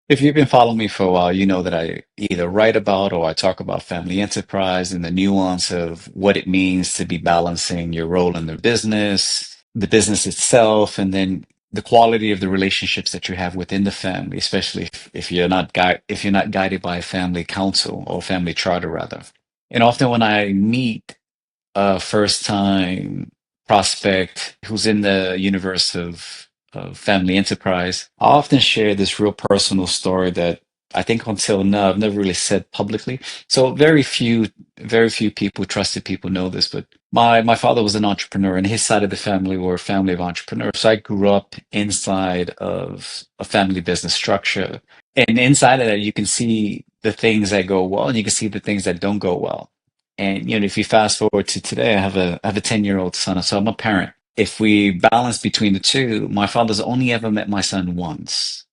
If you've been following me for a while, you know that I either write about or I talk about family enterprise and the nuance of what it means to be balancing your role in the business itself, and then the quality of the relationships that you have within the family, especially if if you're not guided by a family council or family charter rather. And often when I meet a first time prospect who's in the universe of family enterprise, I often share this real personal story that I think until now I've never really said publicly. So very few people, trusted people know this, but my father was an entrepreneur and his side of the family were a family of entrepreneurs. So I grew up inside of a family business structure. And inside of that, you can see the things that go well and you can see the things that don't go well. And if you fast forward to today, I have a 10-year-old son, so I'm a parent. If we balance between the two, my father's only ever met my son once.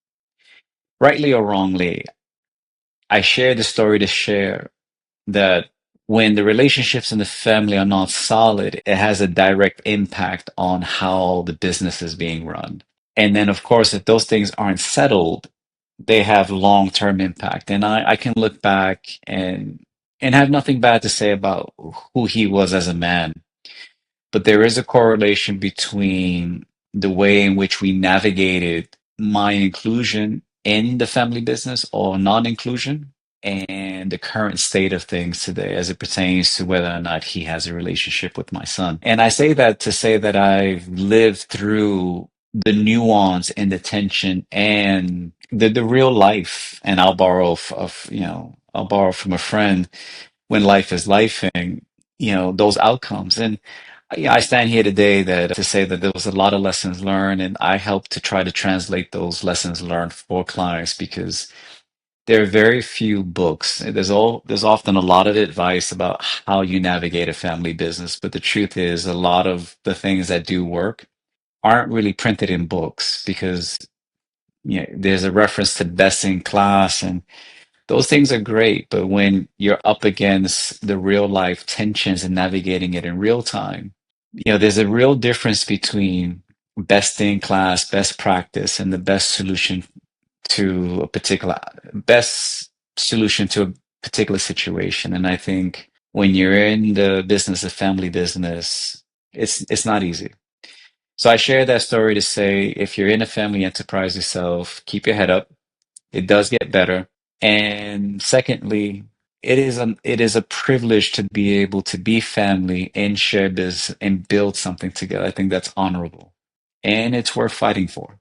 Rightly or wrongly, I share the story to share that when the relationships in the family are not solid, it has a direct impact on how the business is being run. And then, of course, if those things aren't settled, they have long-term impact. And I can look back and have nothing bad to say about who he was as a man. But there is a correlation between the way in which we navigated my inclusion in the family business or non-inclusion and the current state of things today as it pertains to whether or not he has a relationship with my son. And I say that to say that I've lived through the nuance and the tension and the real life. And I'll borrow from a friend when life is lifing, those outcomes. And yeah, I stand here today that to say that there was a lot of lessons learned, and I help to try to translate those lessons learned for clients because there are very few books. There's often a lot of advice about how you navigate a family business, but the truth is a lot of the things that do work aren't really printed in books because there's a reference to best in class and those things are great, but when you're up against the real life tensions and navigating it in real time, there's a real difference between best in class, best practice, and the best solution to a particular situation. And I think when you're in the business of family business, it's not easy. So I share that story to say if you're in a family enterprise yourself, keep your head up. It does get better. And secondly, it is a privilege to be able to be family and share this and build something together. I think that's honorable and it's worth fighting for.